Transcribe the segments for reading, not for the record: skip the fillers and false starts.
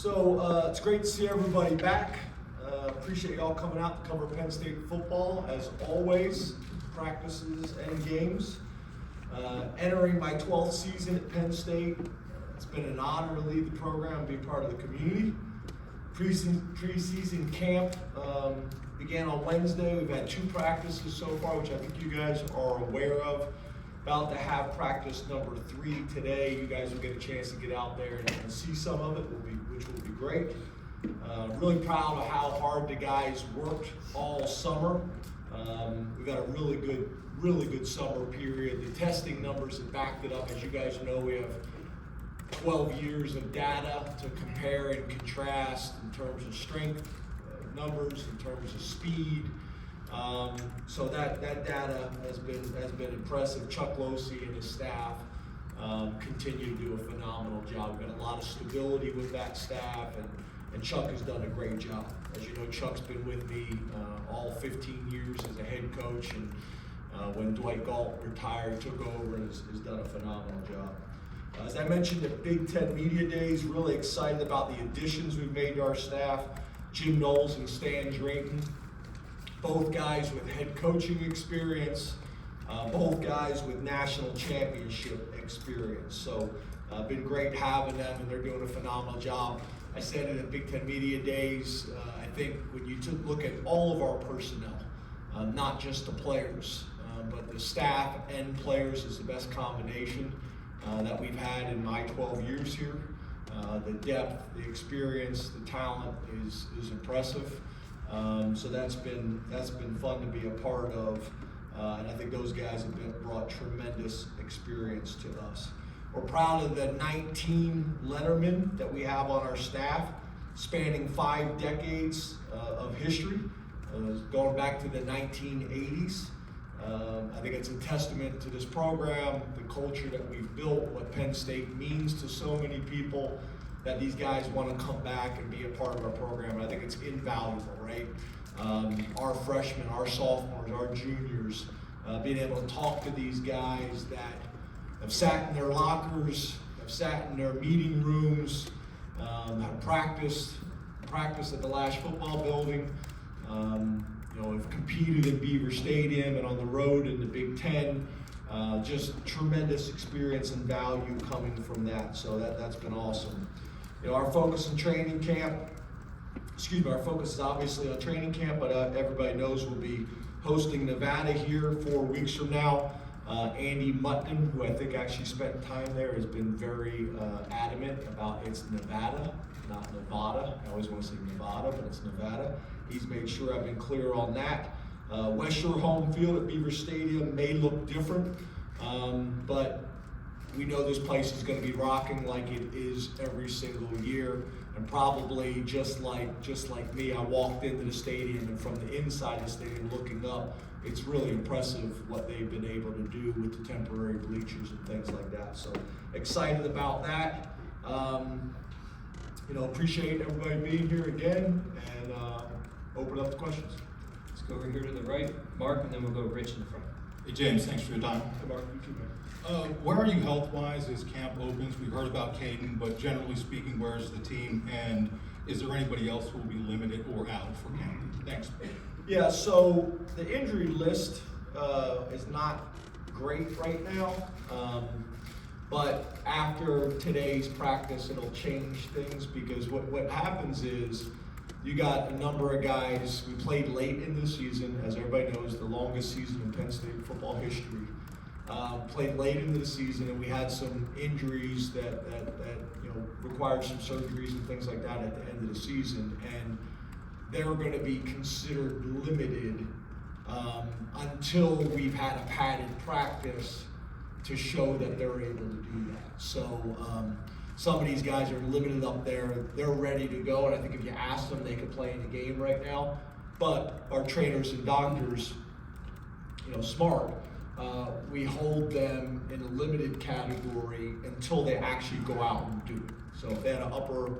It's great to see everybody back. Appreciate y'all coming out to cover Penn State football as always, practices and games. Entering my 12th season at Penn State, it's been an honor to lead the program and be part of the community. Preseason camp began on Wednesday. We've had 2 practices so far, which I think you guys are aware of. About to have practice number 3 today. You guys will get a chance to get out there and see some of it, which will be great. Really proud of how hard the guys worked all summer. We've got a really good summer period. The testing numbers have backed it up. As you guys know, we have 12 years of data to compare and contrast in terms of strength numbers, in terms of speed. So that data has been impressive. Chuck Losey and his staff continue to do a phenomenal job. We've got a lot of stability with that staff, and Chuck has done a great job. As you know, Chuck's been with me all 15 years as a head coach, and when Dwight Galt retired, took over and has done a phenomenal job. As I mentioned at Big Ten Media Days, really excited about the additions we've made to our staff. Jim Knowles and Stan Drayton, both guys with head coaching experience, both guys with national championship experience. So been great having them, and they're doing a phenomenal job. I said it at Big Ten Media Days, I think when you look at all of our personnel, not just the players, but the staff and players is the best combination that we've had in my 12 years here. The depth, the experience, the talent is impressive. So that's been fun to be a part of, and I think those guys have brought tremendous experience to us. We're proud of the 19 lettermen that we have on our staff, spanning 5 decades of history, going back to the 1980s. I think it's a testament to this program, the culture that we've built, what Penn State means to so many people, that these guys want to come back and be a part of our program. And I think it's invaluable, right? Our freshmen, our sophomores, our juniors, being able to talk to these guys that have sat in their lockers, have sat in their meeting rooms, have practiced at the Lash football building, have competed in Beaver Stadium and on the road in the Big Ten. Just tremendous experience and value coming from that. So that's been awesome. Our focus in training camp, our focus is obviously on training camp, but everybody knows we'll be hosting Nevada here 4 weeks from now. Andy Mutton, who I think actually spent time there, has been very adamant about it's Nevada, not Nevada. I always want to say Nevada, but it's Nevada. He's made sure I've been clear on that. West Shore home field at Beaver Stadium may look different, but we know this place is going to be rocking like it is every single year. And probably just like me, I walked into the stadium, and from the inside of the stadium looking up, it's really impressive what they've been able to do with the temporary bleachers and things like that. So excited about that. Appreciate everybody being here again, and open up the questions. Let's go over here to the right, Mark, and then we'll go Rich in the front. Hey James, thanks for your time. Hey Mark, you too, man. Where are you health-wise as camp opens? We've heard about Caden, but generally speaking, where is the team? And is there anybody else who will be limited or out for camp? Thanks. Yeah, so the injury list is not great right now, but after today's practice, it'll change things, because what happens is you got a number of guys. We played late in the season, as everybody knows, the longest season in Penn State football history. Played late into the season, and we had some injuries that required some surgeries and things like that at the end of the season, and they're going to be considered limited until we've had a padded practice to show that they're able to do that. So some of these guys are limited up there. They're ready to go, and I think if you ask them, they could play in the game right now. But our trainers and doctors, smart, we hold them in a limited category until they actually go out and do it. So if they had an upper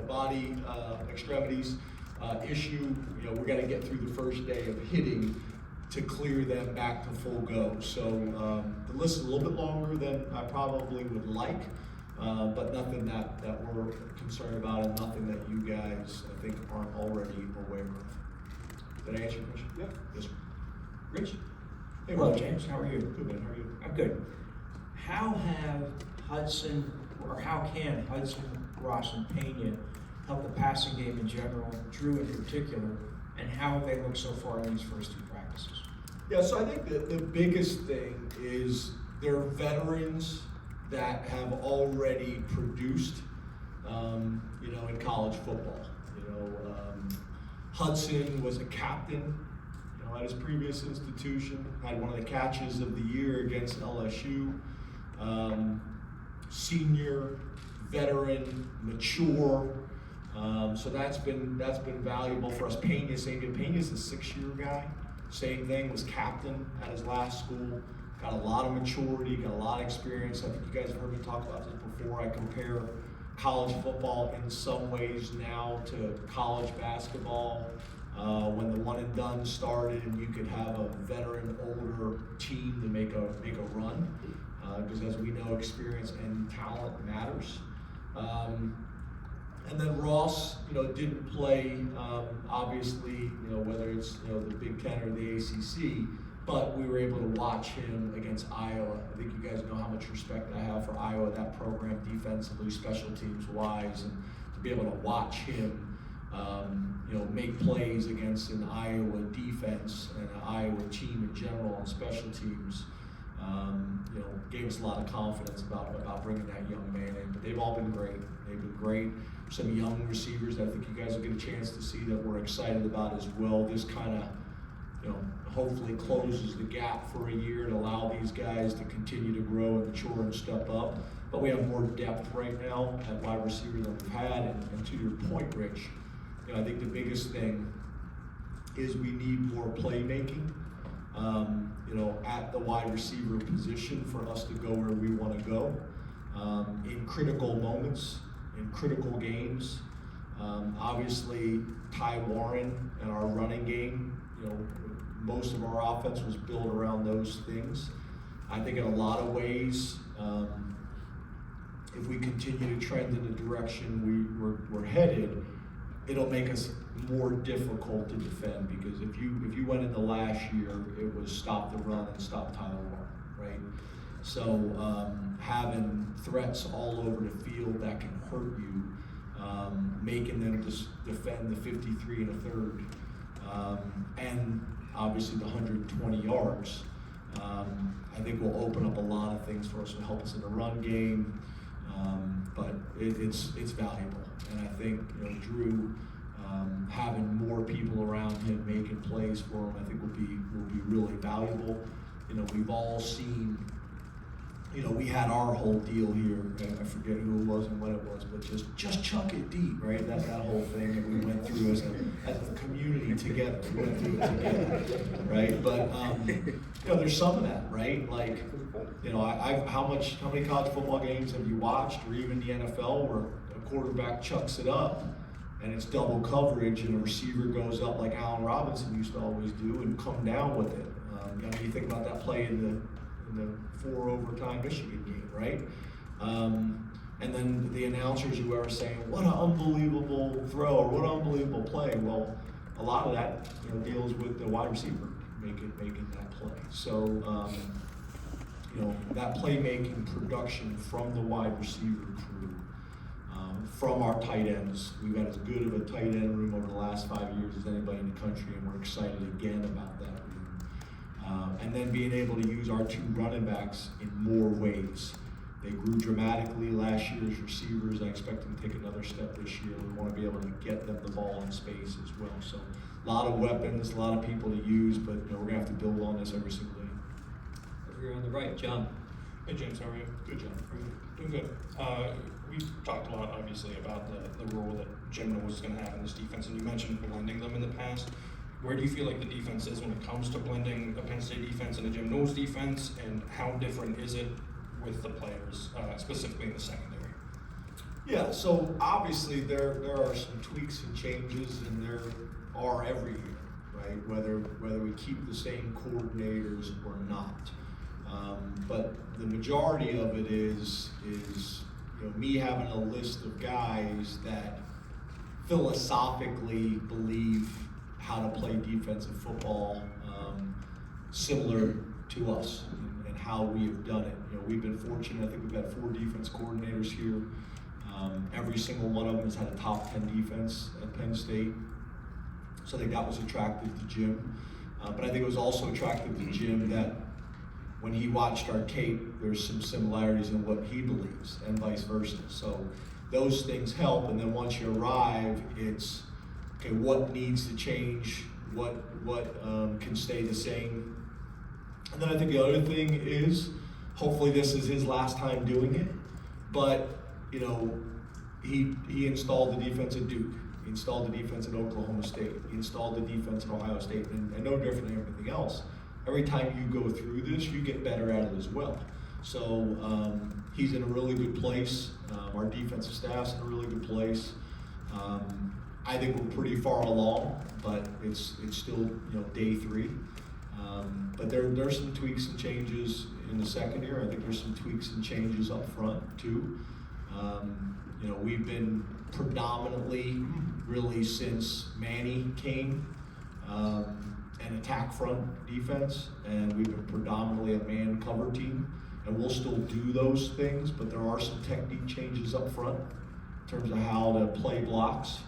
body extremities issue, we're going to get through the first day of hitting to clear them back to full go. So the list is a little bit longer than I probably would like, but nothing that we're concerned about, and nothing that you guys, I think, aren't already aware of. Did I answer your question? Yeah. Yes, sir. Rich? Hey, Hello, Rich. James, how are you? Good, man, how are you? I'm good. How have Hudson, or how can Hudson, Ross, and Pena help the passing game in general, Drew in particular, and how have they looked so far in these first two practices? Yeah, so I think the biggest thing is they're veterans that have already produced, in college football. Hudson was a captain, at his previous institution, had one of the catches of the year against LSU. Senior, veteran, mature. So that's been valuable for us. Pena's a 6-year guy. Same thing, was captain at his last school. Got a lot of maturity, got a lot of experience. I think you guys have heard me talk about this before. I compare college football in some ways now to college basketball. When the one and done started, and you could have a veteran, older team to make a run, because as we know, experience and talent matters. And then Ross, didn't play, obviously, whether it's the Big Ten or the ACC, but we were able to watch him against Iowa. I think you guys know how much respect I have for Iowa, that program defensively, special teams wise, and to be able to watch him, make plays against an Iowa defense and an Iowa team in general on special teams, gave us a lot of confidence about bringing that young man in. But they've all been great. They've been great. Some young receivers that I think you guys will get a chance to see that we're excited about as well. This kind of, hopefully closes the gap for a year to allow these guys to continue to grow and mature and step up. But we have more depth right now at wide receiver than we've had. And to your point, Rich, I think the biggest thing is we need more playmaking, at the wide receiver position for us to go where we want to go in critical moments, in critical games. Obviously, Ty Warren and our running game, most of our offense was built around those things. I think in a lot of ways, if we continue to trend in the direction we're headed, it'll make us more difficult to defend, because if you went into last year, it was stop the run and stop Tyler Warren, right? So having threats all over the field that can hurt you, making them just defend the 53 and a third, and obviously the 120 yards, I think will open up a lot of things for us to help us in the run game. But it's valuable, and I think Drew, having more people around him making plays for him, I think will be really valuable. We've all seen. We had our whole deal here. I forget who it was and when it was, but just chuck it deep, right? That whole thing that we went through as a community together. We went through it together, right? But there's some of that, right? Like, how many college football games have you watched, or even the NFL, where a quarterback chucks it up and it's double coverage and a receiver goes up like Allen Robinson used to always do and come down with it? You think about that play in the 4 overtime Michigan game, right? And then the announcers who are saying, what an unbelievable throw, or what an unbelievable play. Well, a lot of that deals with the wide receiver making that play. So that playmaking production from the wide receiver crew, from our tight ends. We've had as good of a tight end room over the last 5 years as anybody in the country, and we're excited again about that room. And then being able to use our 2 running backs in more ways. They grew dramatically last year as receivers. I expect them to take another step this year. We want to be able to get them the ball in space as well. So a lot of weapons, a lot of people to use, but we're going to have to build on this every single day. Over here on the right, John. Hey James, how are you? Good job. Doing good. We've talked a lot, obviously, about the role that Jim Knowles is going to have in this defense, and you mentioned blending them in the past. Where do you feel like the defense is when it comes to blending a Penn State defense and a Jim Knowles defense, and how different is it with the players, specifically in the secondary? Yeah, so obviously there are some tweaks and changes, and there are every year, right? Whether we keep the same coordinators or not. But the majority of it is me having a list of guys that philosophically believe how to play defensive football, similar to us and how we have done it. We've been fortunate. I think we've had 4 defense coordinators here. Every single one of them has had a top 10 defense at Penn State. So I think that was attractive to Jim. But I think it was also attractive to Jim that when he watched our tape, there's some similarities in what he believes and vice versa. So those things help, and then once you arrive, it's, okay, what needs to change, what can stay the same. And then I think the other thing is, hopefully this is his last time doing it, but he installed the defense at Duke, he installed the defense at Oklahoma State, he installed the defense at Ohio State, and no different than everything else. Every time you go through this, you get better at it as well. So he's in a really good place. Our defensive staff's in a really good place. I think we're pretty far along, but it's still day 3. But there's some tweaks and changes in the secondary. I think there's some tweaks and changes up front too. We've been predominantly, really since Manny came, an attack front defense, and we've been predominantly a man cover team, and we'll still do those things, but there are some technique changes up front in terms of how to play blocks.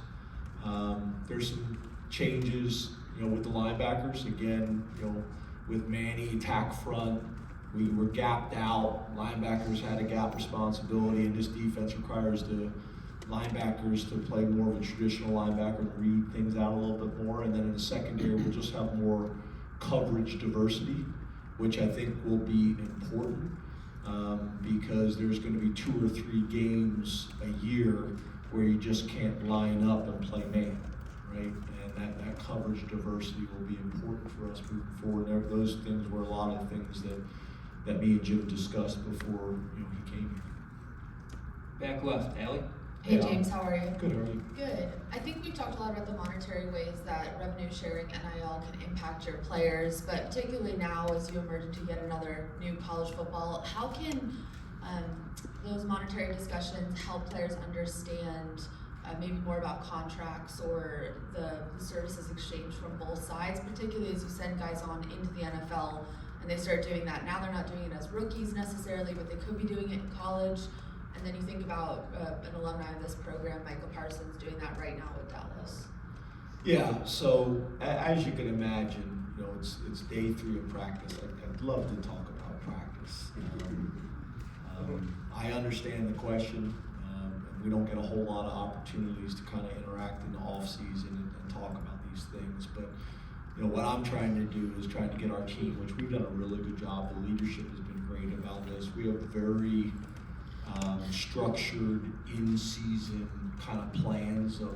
There's some changes, with the linebackers. Again, with Manny attack front, we were gapped out. Linebackers had a gap responsibility, and this defense requires the linebackers to play more of a traditional linebacker and read things out a little bit more. And then in the secondary, we'll just have more coverage diversity, which I think will be important because there's going to be 2 or 3 games a year where you just can't line up and play man, right? And that coverage diversity will be important for us moving forward. Those things were a lot of things that me and Jim discussed before he came here. Back left, Allie. Hey James, how are you? Good, how are you? Good. I think we talked a lot about the monetary ways that revenue sharing NIL can impact your players, but particularly now as you emerge into yet another new college football, how can those monetary discussions help players understand maybe more about contracts or the services exchanged from both sides, particularly as you send guys on into the NFL and they start doing that. Now they're not doing it as rookies necessarily, but they could be doing it in college. And then you think about an alumni of this program, Michael Parsons, doing that right now with Dallas. Yeah, so as you can imagine, it's day 3 of practice. I'd love to talk about practice. I understand the question. We don't get a whole lot of opportunities to kind of interact in the off season and talk about these things. But what I'm trying to do is trying to get our team, which we've done a really good job. The leadership has been great about this. We have very structured in-season kind of plans of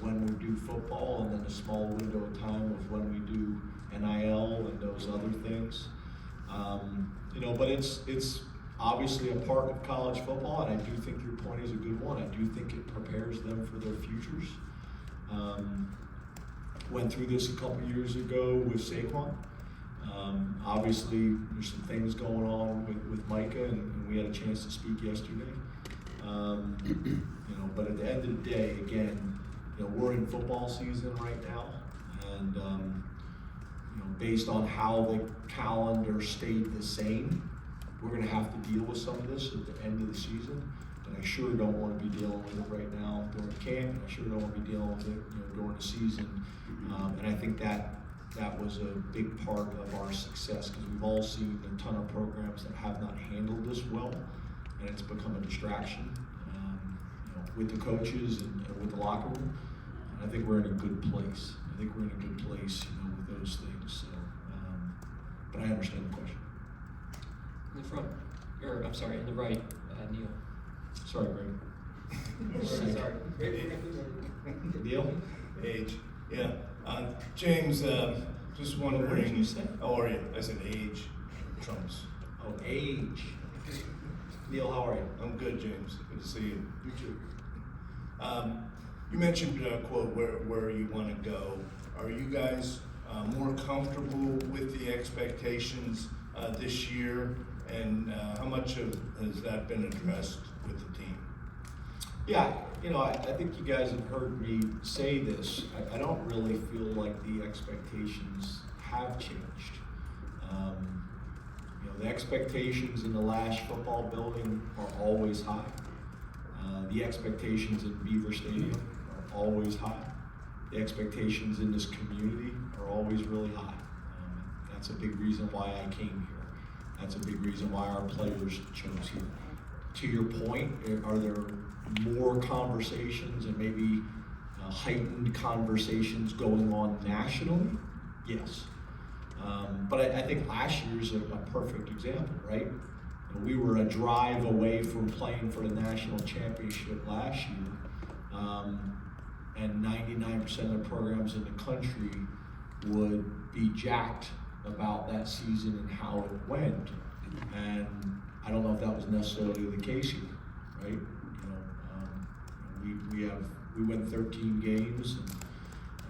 when we do football, and then a small window of time of when we do NIL and those other things. But it's obviously a part of college football, and I do think your point is a good one. I do think it prepares them for their futures. Went through this a couple years ago with Saquon. Obviously, there's some things going on with Micah, and we had a chance to speak yesterday. But at the end of the day, again, we're in football season right now, and based on how the calendar stayed the same, we're going to have to deal with some of this at the end of the season. And I sure don't want to be dealing with it right now during camp, and I sure don't want to be dealing with it, during the season. And I think that was a big part of our success, because we've all seen a ton of programs that have not handled this well, and it's become a distraction with the coaches and with the locker room. And I think we're in a good place. With those things. So, but I understand the question. In the front, or I'm sorry, in the right, Neil. Sorry, Greg. Sorry. Neil? Age, yeah. James, just wondering. What did you say? How are you? I said age trumps. Oh, age. Neil, how are you? I'm good, James. Good to see you. You too. You mentioned, quote, where you want to go. Are you guys more comfortable with the expectations this year? And how much has that been addressed with the team? Yeah, I think you guys have heard me say this. I don't really feel like the expectations have changed. The expectations in the Lash football building are always high. The expectations in Beaver Stadium are always high. The expectations in this community are always really high. That's a big reason why I came here. That's a big reason why our players chose here. To your point, are there more conversations and maybe heightened conversations going on nationally? Yes. But I think last year's a perfect example, right? We were a drive away from playing for the national championship last year, and 99% of the programs in the country would be jacked about that season and how it went. And I don't know if that was necessarily the case here, right? We went 13 games,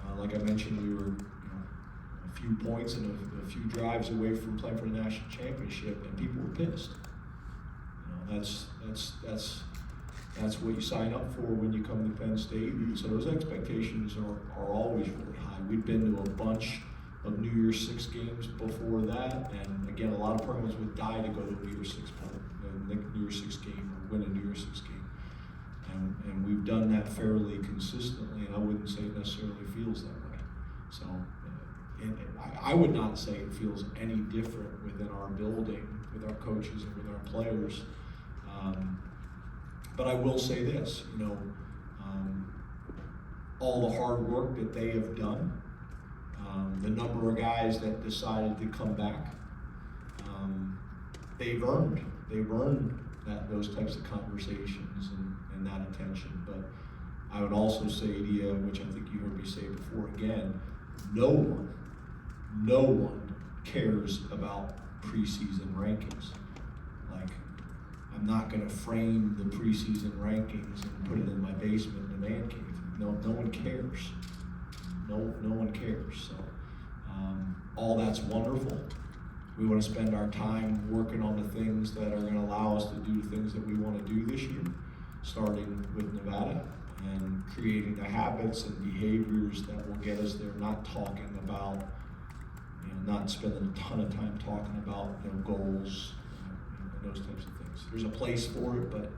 and like I mentioned, we were a few points and a few drives away from playing for the national championship, and people were pissed. That's what you sign up for when you come to Penn State. So those expectations are always really high. We've been to a bunch of New Year's Six games before that, and again, a lot of programs would die to go to a New Year's Six game or win a New Year's Six game. And we've done that fairly consistently, and I wouldn't say it necessarily feels that way. So I would not say it feels any different within our building, with our coaches and with our players. But I will say this, all the hard work that they have done, the number of guys that decided to come back, they've earned those types of conversations and that attention. But I would also say to you, which I think you heard me say before again, no one cares about preseason rankings. Like, I'm not going to frame the preseason rankings and put it in my basement in the man cave. No one cares. No one cares. So all that's wonderful. We want to spend our time working on the things that are going to allow us to do the things that we want to do this year, starting with Nevada and creating the habits and behaviors that will get us there, not talking about, not spending a ton of time talking about goals and those types of things. There's a place for it, but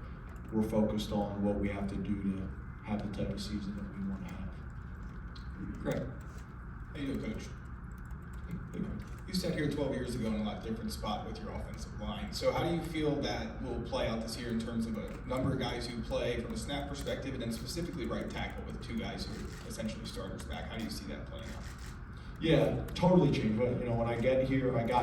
we're focused on what we have to do to have the type of season that we want to have. Great. How you doing, Coach? You sat here 12 years ago in a lot different spot with your offensive line. So how do you feel that will play out this year in terms of a number of guys who play from a snap perspective, and then specifically right tackle with two guys who are essentially starters back? How do you see that playing out? Yeah, totally changed. But when I got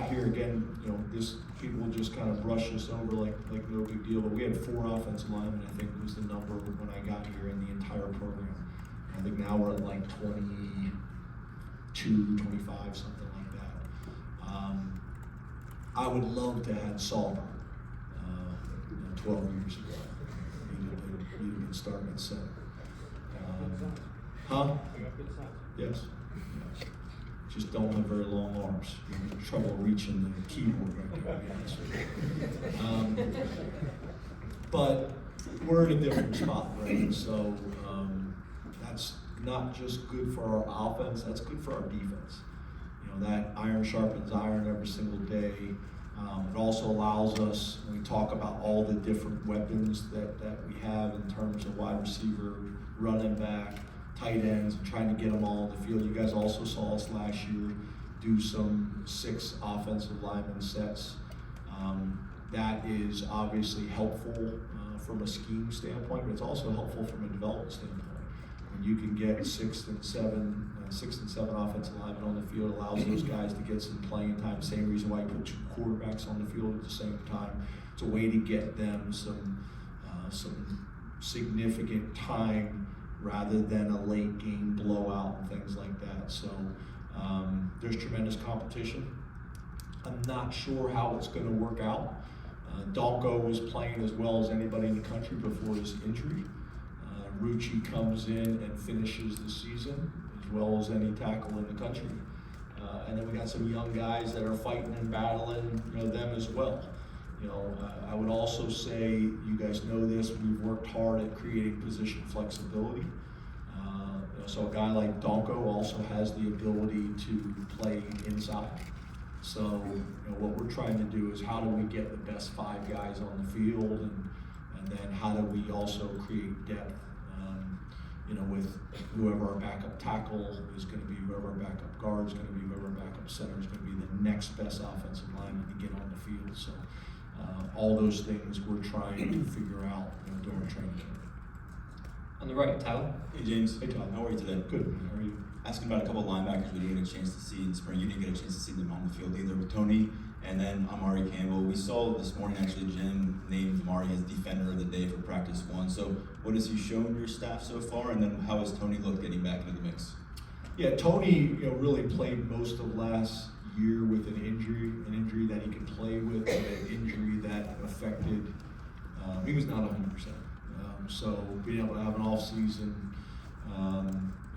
here again, this people just kind of brush us over like no big deal. But we had 4 offensive linemen, I think was the number when I got here in the entire program. I think now we're at like 22, 25, something like that. I would love to have had Sauber 12 years ago. He'd have been starting at center. Yes. Just don't have very long arms. You have trouble reaching the keyboard right there, to be honest with you. But we're in a different spot, right? So that's not just good for our offense, that's good for our defense. That iron sharpens iron every single day. It also allows us, when we talk about all the different weapons that we have in terms of wide receiver, running back, tight ends, and trying to get them all on the field. You guys also saw us last year do some 6 offensive lineman sets. That is obviously helpful from a scheme standpoint, but it's also helpful from a development standpoint. When you can get 6 and 7 offensive linemen on the field, allows those guys to get some playing time. Same reason why you put 2 quarterbacks on the field at the same time. It's a way to get them some significant time rather than a late game blowout and things like that. So there's tremendous competition. I'm not sure how it's going to work out. Donko was playing as well as anybody in the country before his injury. Rucci comes in and finishes the season as well as any tackle in the country. And then we got some young guys that are fighting and battling them as well. I would also say, you guys know this, we've worked hard at creating position flexibility. So a guy like Donko also has the ability to play inside. So what we're trying to do is how do we get the best 5 guys on the field, and then how do we also create depth, with whoever our backup tackle is going to be, whoever our backup guard is going to be, whoever our backup center is going to be the next best offensive lineman to get on the field. So all those things we're trying to figure out during training camp. On the right, Tyler. Hey James. Hey Todd. How are you today? Good. How are you? Asking about a couple of linebackers we didn't get a chance to see in spring. You didn't get a chance to see them on the field either, with Tony and then Amari Campbell. We saw this morning actually Jim named Amari as defender of the day for practice 1. So what has he shown your staff so far, and then how has Tony looked getting back into the mix? Yeah, Tony really played most of last year with an injury that he could play with, but an injury that affected, he was not 100%. So being able to have an off-season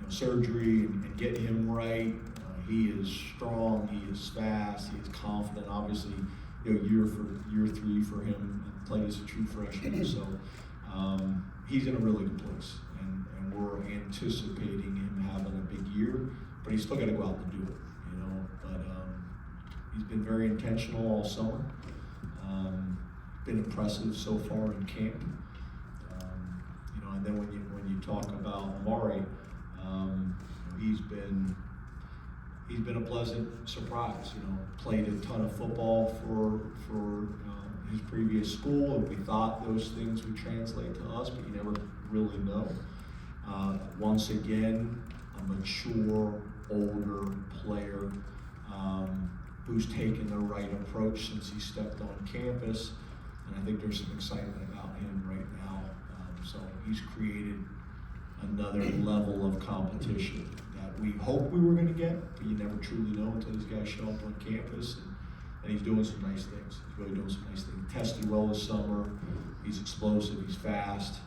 surgery and get him right, he is strong, he is fast, he is confident. Obviously, year 3 for him, played as a true freshman. So he's in a really good place, and we're anticipating him having a big year. But he's still got to go out and do it, But he's been very intentional all summer. Been impressive so far in camp. And then when you talk about Amari, he's been a pleasant surprise. Played a ton of football for his previous school, and we thought those things would translate to us, but you never really know. Once again, a mature, older player who's taken the right approach since he stepped on campus, and I think there's some excitement about him right now. So he's created another level of competition that we hoped we were going to get, but you never truly know until these guys show up on campus. And he's doing some nice things. He's really doing some nice things. Tested well this summer. He's explosive. He's fast.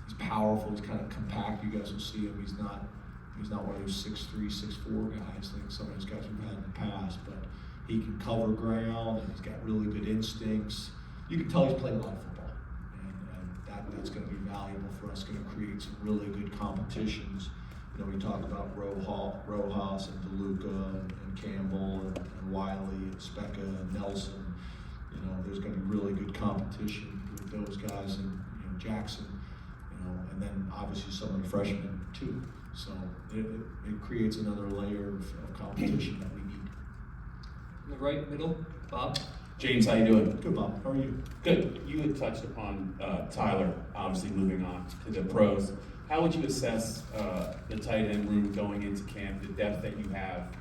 He's powerful. He's kind of compact. You guys will see him. He's not one of those 6'3", 6'4" guys like some of those guys we've had in the past. But he can cover ground, and he's got really good instincts. You can tell he's played a lot of football. That's going to be valuable for us, going to create some really good competitions. We talk about Rojas and DeLuca and Campbell and Wiley and Specca and Nelson. There's going to be really good competition with those guys, and Jackson, and then obviously some of the freshmen too. So it creates another layer of competition that we need. On the right, middle, Bob. James, how you doing? Good, Bob. How are you? Good. You had touched upon Tyler, obviously moving on to the pros. How would you assess the tight end room going into camp, the depth that you have?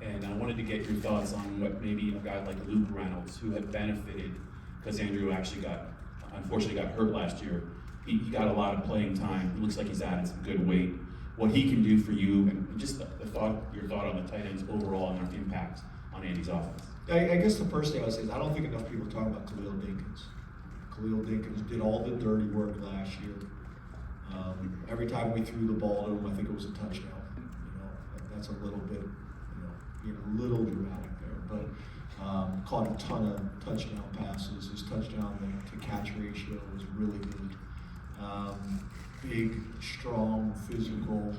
And I wanted to get your thoughts on what maybe a guy like Luke Reynolds, who had benefited, because Andrew actually unfortunately got hurt last year. He got a lot of playing time. It looks like he's added some good weight. What he can do for you, and just your thought on the tight ends overall and their impact on Andy's offense. I guess the first thing I would say is I don't think enough people are talking about Khalil Dinkins. Khalil Dinkins did all the dirty work last year. Every time we threw the ball to him, I think it was a touchdown. That's a little bit, being a little dramatic there, but caught a ton of touchdown passes. His touchdown to catch ratio was really good. Big, strong, physical,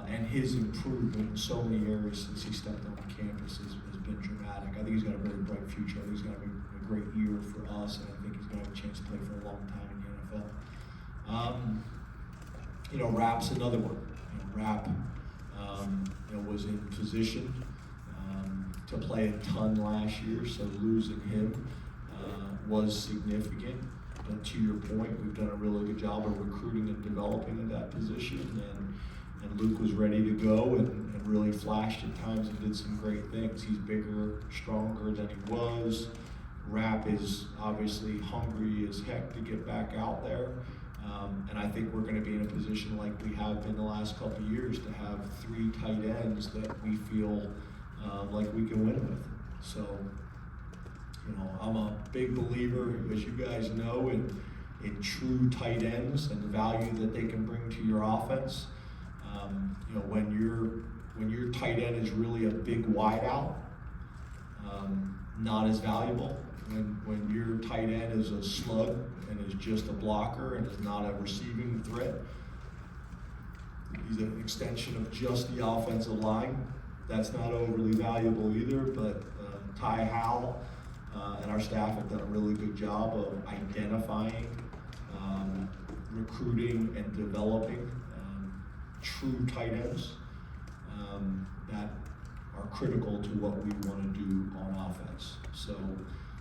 and his improvement in so many areas since he stepped on campus has been dramatic. I think he's got a very bright future. I think he's going to be a great year for us, and I think he's going to have a chance to play for a long time in the NFL. Rapp's another one. Rapp, was in position to play a ton last year, so losing him was significant. But to your point, we've done a really good job of recruiting and developing in that position, and Luke was ready to go and really flashed at times and did some great things. He's bigger, stronger than he was. Rapp is obviously hungry as heck to get back out there. And I think we're going to be in a position like we have been the last couple of years to have 3 tight ends that we feel like we can win with. So, I'm a big believer, as you guys know, in true tight ends and the value that they can bring to your offense. When your tight end is really a big wideout, not as valuable. when your tight end is a slug and is just a blocker and is not a receiving threat, he's an extension of just the offensive line. That's not overly valuable either, but Ty Howell and our staff have done a really good job of identifying, recruiting, and developing true tight ends that are critical to what we want to do on offense. So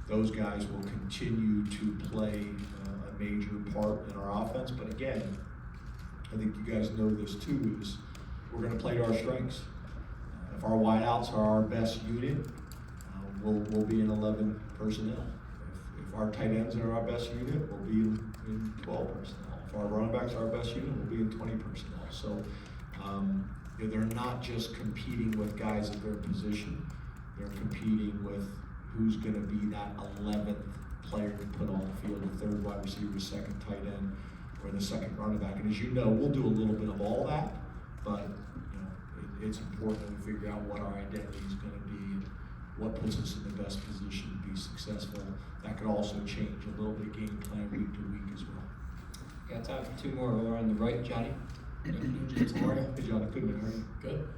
those guys will continue to play a major part in our offense. But again, I think you guys know this too, is we're going to play to our strengths. If our wideouts are our best unit, we'll be in 11 personnel. If our tight ends are our best unit, we'll be in 12 personnel. If our running backs are our best unit, we'll be in 20 personnel. So they're not just competing with guys at their position, they're competing with who's going to be that 11th player to put on the field, the third wide receiver, second tight end, or the second running back. And as you know, we'll do a little bit of all that, but it's important that we figure out what our identity is going to be and what puts us in the best position to be successful. That could also change a little bit game plan week to week as well. Got time for two more. Over on the right, Johnny. James, how are you? Hey, John, good man. How are you? Good.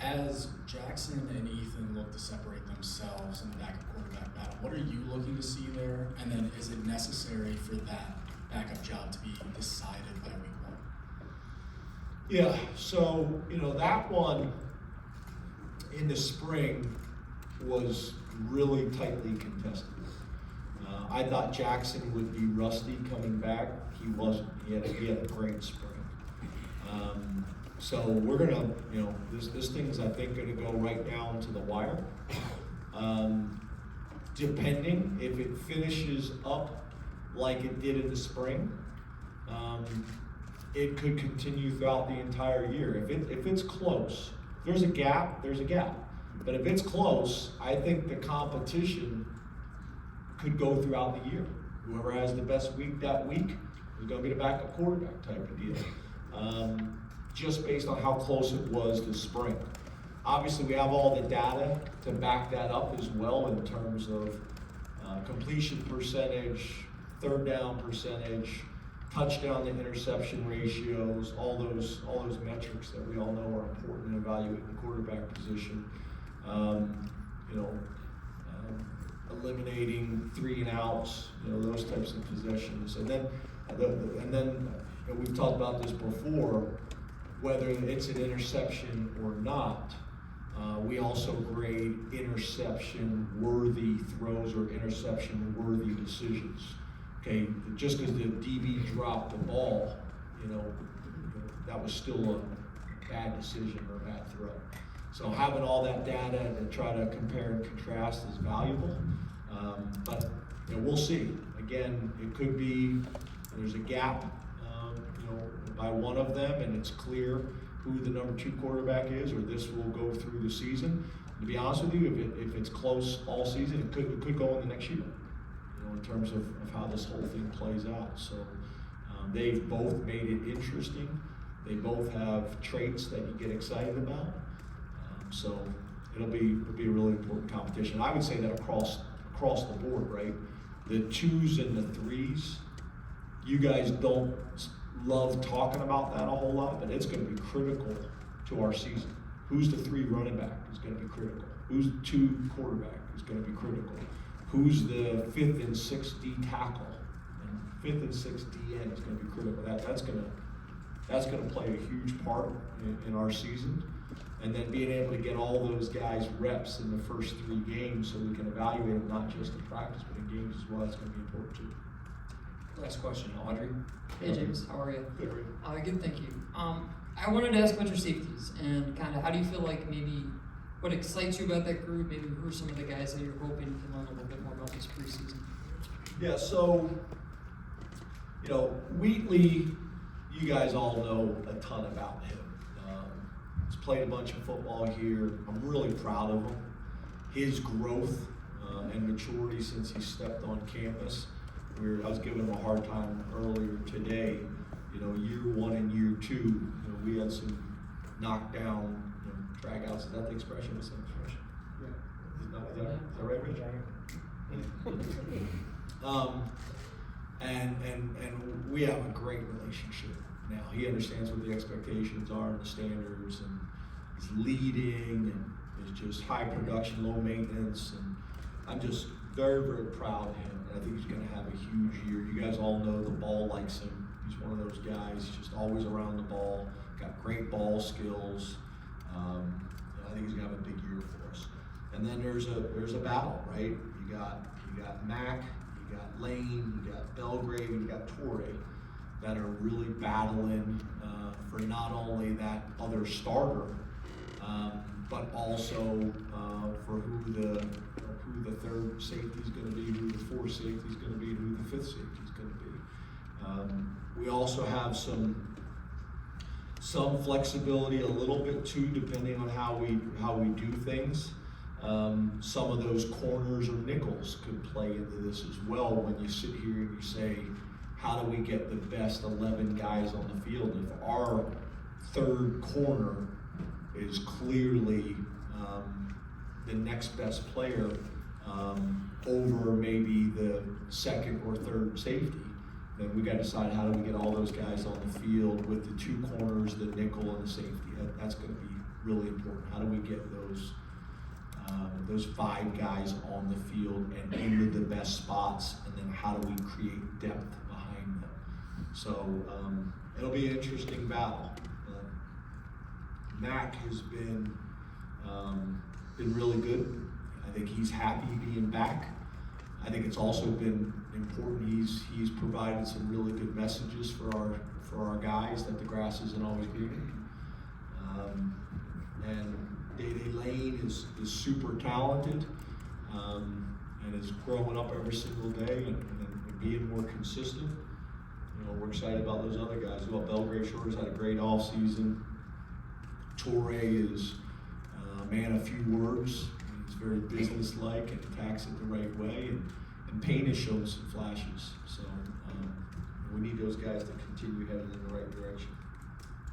As Jackson and Ethan look to separate themselves in the backup quarterback battle, what are you looking to see there? And then is it necessary for that backup job to be decided by week 1? Yeah, so, that one in the spring was really tightly contested. I thought Jackson would be rusty coming back. He wasn't. He had a great spring. So we're gonna, this thing's, I think, gonna go right down to the wire. Depending if it finishes up like it did in the spring, it could continue throughout the entire year. If it's close, there's a gap. But if it's close, I think the competition could go throughout the year. Whoever has the best week that week is going to be the backup quarterback type of deal. Just based on how close it was this spring. Obviously, we have all the data to back that up as well in terms of completion percentage, third down percentage, touchdown to interception ratios, all those metrics that we all know are important in evaluating the quarterback position. Eliminating 3 and outs, those types of possessions, and then we've talked about this before. Whether it's an interception or not, we also grade interception-worthy throws or interception-worthy decisions. Okay, just because the DB dropped the ball, that was still a bad decision or a bad throw. So having all that data to try to compare and contrast is valuable, but we'll see. Again, it could be there's a gap, by one of them, and it's clear who the number 2 quarterback is, or this will go through the season. To be honest with you, if it's close all season, it could go in the next year. In terms of how this whole thing plays out. So they've both made it interesting. They both have traits that you get excited about. So it'll be a really important competition. I would say that across the board, right? The 2s and the 3s, you guys don't love talking about that a whole lot, but it's going to be critical to our season. Who's the 3 running back is going to be critical. Who's the 2 quarterback is going to be critical. Who's the 5th and 6th D tackle, and 5th and 6th DN is going to be critical. That's going to play a huge part in our season, and then being able to get all those guys reps in the first 3 games so we can evaluate them not just in practice but in games as well. That's going to be important too. Last question, Audrey. Hey James, how are you? Good. Good, thank you. I wanted to ask about your safeties and kind of how do you feel like maybe what excites you about that group? Maybe who are some of the guys that you're hoping you can learn a little bit more about this preseason? Yeah, so, Wheatley, you guys all know a ton about him. He's played a bunch of football here. I'm really proud of him. His growth and maturity since he stepped on campus. I was giving him a hard time earlier today. Year 1 and year 2, we had some knockdown, drag outs. Is that the expression? Is that the expression? Yeah. Is that right, Rich? And we have a great relationship now. He understands what the expectations are and the standards, and he's leading and is just high production, low maintenance, and I'm just very, very proud of him. And I think he's going to have a huge year. You guys all know the ball likes him. He's one of those guys, just always around the ball, got great ball skills. I think he's going to have a big year for us. And then there's a battle, right? You got Mac, you got Lane, you got Belgrave, and you got Torrey that are really battling for not only that other starter, but also for who the third safety is going to be, who the fourth safety is going to be, who the fifth safety is going to be. We also have some flexibility a little bit too, depending on how we do things. Some of those corners or nickels could play into this as well when you sit here and you say, how do we get the best 11 guys on the field? If our third corner is clearly the next best player over maybe the second or third safety, then we got to decide how do we get all those guys on the field with the two corners, the nickel, and the safety. That's going to be really important. How do we get those 5 guys on the field and into the best spots, and then how do we create depth behind them? So it'll be an interesting battle. Mac has been really good. I think he's happy being back. I think it's also been important. He's provided some really good messages for our guys that the grass isn't always green. And Day-Day Lane is super talented and is growing up every single day and being more consistent. You know, we're excited about those other guys. Well, Belgrave Shores had a great offseason. Torrey is a man of few words. He's very businesslike and attacks it the right way. And Payne has shown some flashes. So we need those guys to continue heading in the right direction.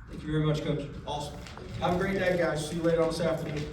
Thank you very much, Coach. Awesome. Have a great day, guys. See you later on this afternoon.